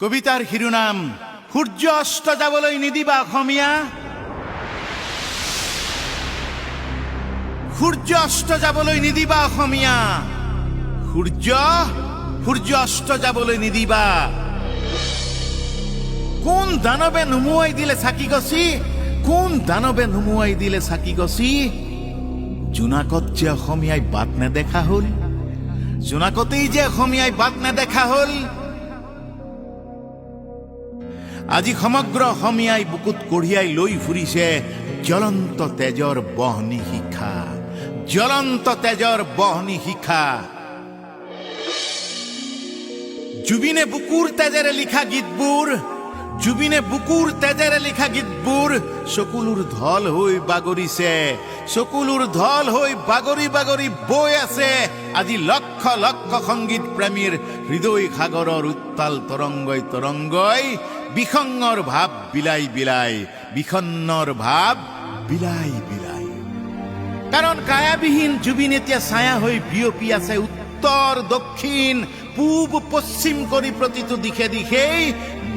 কবিতাৰ শিৰোনাম সূৰ্য অস্ত যাবলৈ নিদিবা অসমীয়া। সূৰ্য অস্ত যাবলৈ নিদিবা অসমীয়া। সূৰ্য অস্ত যাবলৈ নিদিবা। কোন দানৱে নুমুৱাই দিলে চাকি গছি? কোন দানৱে নুমুৱাই দিলে চাকি গছি? জোনাকত যে অসমীয়াই বাট নেদেখা হল, জোনাকতেই যে অসমীয়াই বাট নেদেখা হল। আজি সমগ্ৰ অসমীয়াই বুকুত কঢ়িয়াই লৈ ফুৰিছে জ্বলন্ত তেজৰ বহনী শিখা, জ্বলন্ত তেজৰ বহনী শিখা। জুবিনে বুকুৰ তেজেৰে লিখা গীতবোৰ, জুবিনে বুকুৰ তেজেৰে লিখা গীতবোৰ চকুলোৰ ঢল হৈ বাগৰিছে, চকুলোৰ ঢল হৈ বাগৰি বাগৰি বৈ আছে আজি লক্ষ লক্ষ সংগীত প্ৰেমীৰ হৃদয় সাগৰৰ উত্তাল তৰংগই তৰংগই বিসংগৰ ভাৱ বিলাই বিলাই, বিষণ্ণৰ ভাৱ বিলাই বিলাই। কাৰণ কায়াবিহীন জুবিন এতিয়া ছায়া হৈ বিয়পি আছে উত্তৰ দক্ষিণ পূব পশ্চিম কৰি প্ৰতিটো দিশে দিশেই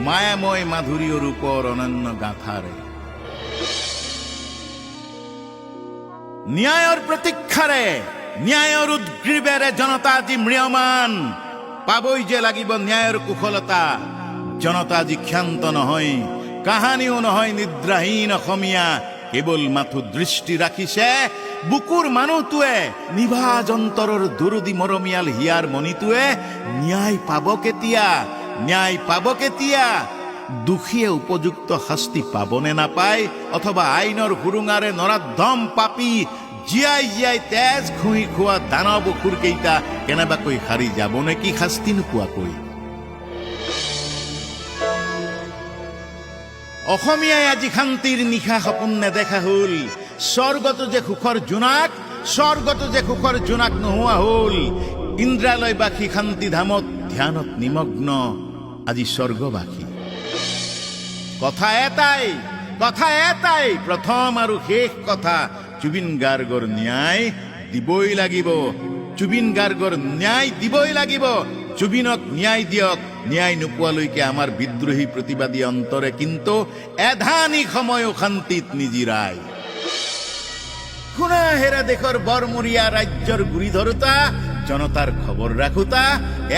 মায়াময় মাধুৰীৰ ৰূপৰ অনন্য গাঁথাৰে। ন্যায়ৰ প্ৰতীক্ষাৰে, ন্যায়ৰ উদ্গ্ৰীৱেৰে জনতা আজি ম্ৰিয়মান। পাবই যে লাগিব ন্যায়ৰ কুশলতা। জনতা আজি ক্ষান্ত নহয়, কাহানিও নহয় নিদ্ৰাহীন অসমীয়া। কেৱল মাথো দৃষ্টি ৰাখিছে বুকুৰ মানুহটোৱে, নিভাজ অন্তৰৰ দুৰুদি মৰমীয়াল হিয়াৰ মণিটোৱে। ন্যায় পাব কেতিয়া, ন্যায় পাব কেতিয়া? দোষীয়ে উপযুক্ত শাস্তি পাবনে নাপায়, অথবা আইনৰ সুৰুঙাৰে নৰাধম পাপী জীয়াই জীয়াই তেজ ঘুহি খোৱা দানৱ অসুৰকেইটা কেনেবাকৈ সাৰি যাব নেকি শাস্তি নোপোৱাকৈ? অসমীয়াই আজি শান্তিৰ নিশা সপোন নেদেখা হল। স্বৰ্গতো যে সুখৰ জোনাক, স্বৰ্গতো যে সুখৰ জোনাক নোহোৱা হল। ইন্দ্ৰালয়বাসী শান্তিধামত ধ্যানত নিমগ্ন আজি স্বৰ্গবাসী। কথা এটাই, প্ৰথম আৰু শেষ কথা, জুবিন গাৰ্গৰ ন্যায় দিবই লাগিব, জুবিন গাৰ্গৰ ন্যায় দিবই লাগিব। জুবিনক ন্যায় দিয়ক। ন্যায় নোপোৱালৈকে আমাৰ বিদ্ৰোহী প্ৰতিবাদী অন্তৰে কিন্তু এধানিক সময়ো শান্তিত নিজিৰাই। শুনা হেৰা দেশৰ বৰমূৰীয়া ৰাজ্যৰ গুৰি ধৰোতা, জনতাৰ খবৰ ৰাখোতা।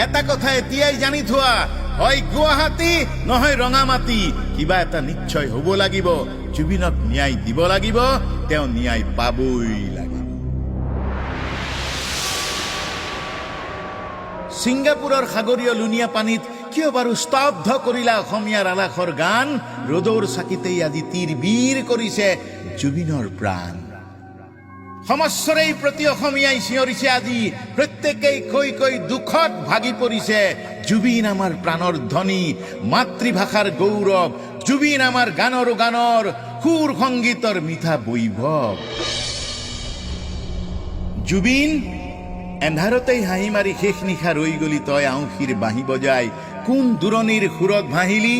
এটা কথা এতিয়াই জানি থোৱা, হয় গুৱাহাটী নহয় ৰঙামাটি, কিবা এটা নিশ্চয় হ'ব লাগিব। জুবিনক ন্যায় দিব লাগিব, তেওঁ ন্যায় পাবই লাগিব। ছিংগাপুৰৰ সাগৰীয় লুণীয়া পানীত কিয় বাৰু স্তব্ধ কৰিলা অসমীয়াৰ আলাসৰ গান? ৰ'দৰ চাকিতেই আজি তীৰ বীৰ কৰিছে জুবিনৰ প্ৰাণ। সমস্বৰেই প্ৰতি অসমীয়াই চিঞৰিছে আজি, প্ৰত্যেকেই কৈ কৈ দুখত ভাগি পৰিছে। জুবিন আমাৰ প্ৰাণৰ ধ্বনি, মাতৃভাষাৰ গৌৰৱ। জুবিন আমাৰ গানৰ গানৰ সুৰ সংগীতৰ মিঠা বৈভৱ। জুবিন এন্ধাৰতেই হাঁহি মাৰি শেষ নিশা ৰৈ গলি তই আউসীৰ বাঁহী বজাই। কোন দূৰণিৰ সুৰত ভাহিলি,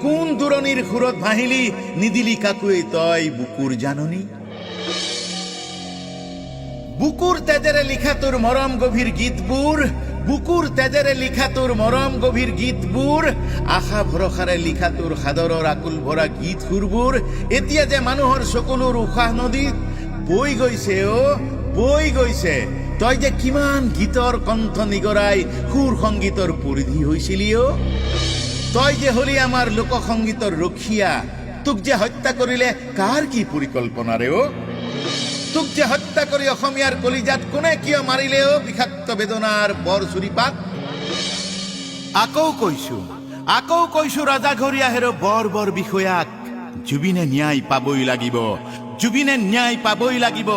কোন দূৰণিৰ সুৰত ভাহিলি, নিদিলি কাকোৱে তই বুকুৰ জাননী। বুকুৰ তেজেৰে লিখা তোৰ মৰম গভীৰ গীতবোৰ, বুকুৰ তেজেৰে লিখা তোৰ মৰম গভীৰ গীতবোৰ, আশা ভৰসাৰে লিখা তোৰ সাদৰৰ আকুল ভৰা গীত সুৰবোৰ এতিয়া যে মানুহৰ চকুলোৰ উশাহ নদীত বৈ গৈছে, বৈ গৈছে। তই যে কিমান গীতৰ কণ্ঠ নিগৰাই সুৰ সংগীতৰ পৰিধি হৈছিলি। তই যে হলি আমাৰ লোকসংগীতৰ ৰখীয়া। তোক যে হত্যা কৰিলে কাৰ কি পৰিকল্পনাৰে? তোক যে হত্যা কৰি অসমীয়াৰ কলিজাত কোনে কিয় মাৰিলে? বিষাক্ত বেদনাৰ বৰ চুৰিপাত। আকৌ কৈছো ৰাজাঘৰীয়া হেৰ বৰ বৰ বিষয়াক, জুবিনে ন্যায় পাবই লাগিব, জুবিনে ন্যায় পাবই লাগিব।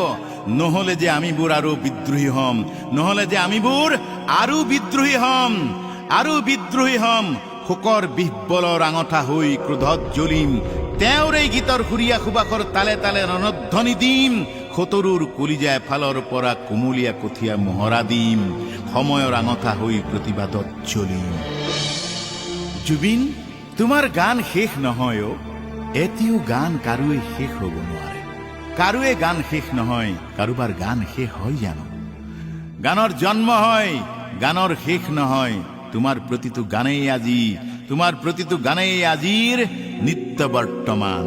নহলে যে আমিবোৰ আৰু বিদ্ৰোহী হম, নহলে যে আমিবোৰ আৰু বিদ্ৰোহী হম, আৰু বিদ্ৰোহী হম। শোকৰ বিহ্বলৰ আঙঠা হৈ ক্ৰোধত জ্বলিম, তেওঁৰ এই গীতৰ সুৰীয়া সুবাসৰ তালে তালে ৰণধ্বনি দিম। শতৰুৰ কলিজা এফালৰ পৰা কুমলীয়া কঠীয়া মহৰা দিম, সময়ৰ আঙঠা হৈ প্ৰতিবাদত জ্বলিম। জুবিন, তোমাৰ গান শেষ নহয়। এটিও গান কাৰোৱে শেষ হ'ব নোৱাৰে। কাৰোৱে গান শেষ নহয়। কাৰোবাৰ গান শেষ হয় জানো? গানৰ জন্ম হয়, গানৰ শেষ নহয়। তোমাৰ প্ৰতিটো গানেই আজি তোমাৰ প্ৰতিটো গানেই আজিৰ নিত্য বৰ্তমান।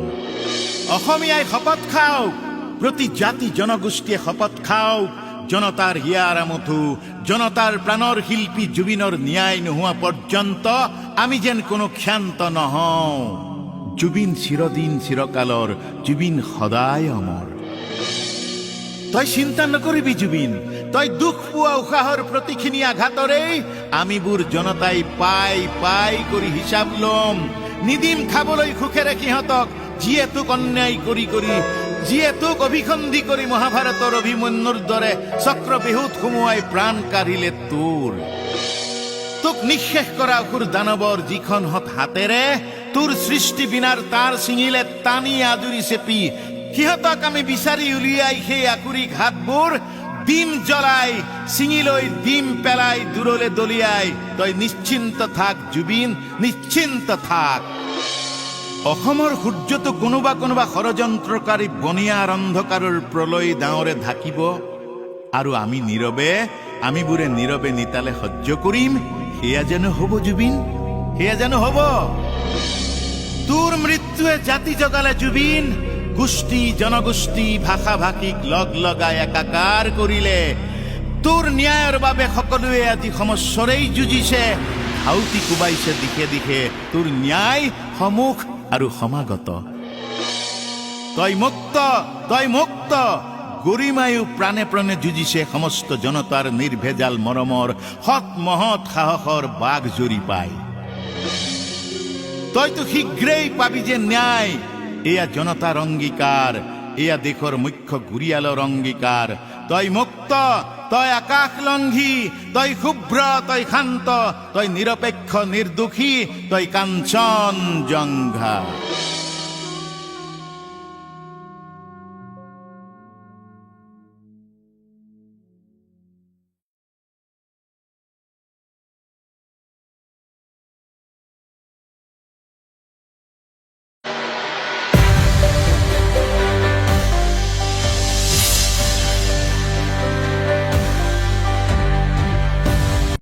অসমীয়াই শপত খাওক, প্ৰতি জাতি জনগোষ্ঠীয়ে শপত খাওক, জনতাৰ হিয়াৰ আমঠু, জনতাৰ প্ৰাণৰ শিল্পী জুবিনৰ ন্যায় নোহোৱা পৰ্যন্ত আমি যেন কোনো ক্ষান্ত নহওঁ। জুবিন চিৰদিন চিৰকালৰ, জুবিন সদায় অমৰ। তই চিন্তা নকৰিবি জুবিন, তই দুখ পোৱা উশাহৰ প্ৰতিখিনি আঘাতৰেই আমিবোৰ জনতাই পাই পাই কৰি হিচাপ ল'ম। নিদিম খাবলৈ সুখেৰে সিহঁতক, যিয়ে তোক অন্যায় কৰি কৰি, যিয়ে তোক অভিসন্ধি কৰি মহাভাৰতৰ অভিমন্যুৰ দৰে চক্ৰবেহুত সুমুৱাই প্ৰাণ কাঢ়িলে তোৰ। তোক নিঃশেষ কৰা অসুৰ দানৱৰ যিখন হাতেৰে তোৰ সৃষ্টি বিনাৰ তাঁৰ ছিঙিলে টানি আজুৰি চেপি, সিহঁতক আমি বিচাৰি উলিয়াই সেই আকুৰি ঘাটবোৰ ডিম জ্বলাই ছিঙি লৈ ডিম পেলাই দূৰলে দলিয়াই তই নিশ্চিন্ত থাক জুবিন, নিশ্চিন্ত থাক। অসমৰ সূৰ্যটো কোনোবা কোনোবা ষড়যন্ত্ৰকাৰী বনিয়াৰ অন্ধকাৰৰ প্ৰলয় ডাৱৰে ঢাকিব, আৰু আমিবোৰে নীৰৱে নিতালে সহ্য কৰিম। সেয়া জানো হব জুবিন, সেয়া জানো হব? তোৰ মৃত্যুৱে জাতি জগালে জুবিন, গোষ্ঠী জনগোষ্ঠী ভাষা ভাষিক লগ লগাই একাকাৰ কৰিলে। তোৰ ন্যায়ৰ বাবে সকলোৱে আজি সমস্বৰেই যুঁজিছে, হাউতি কোবাইছে দিশে দিশে তোৰ ন্যায় সমুখ আৰু সমাগত। তই মুক্ত, তই মুক্ত। গৰিমায়ো প্ৰাণে প্ৰাণে যুঁজিছে সমস্ত জনতাৰ নিৰ্ভেজাল মৰমৰ সৎ মহৎ সাহসৰ বাঘ জৰি পাই। তইতো শীঘ্ৰেই পাবি যে ন্যায়, এয়া জনতাৰ অংগীকাৰ, এয়া দেশৰ মুখ্য গুৰিয়ালৰ অংগীকাৰ। তই মুক্ত, তই আকাশলংঘী, তই শুভ্ৰ, তই শান্ত, তই নিৰপেক্ষ নিৰ্দোষী, তই কাঞ্চনজংঘা।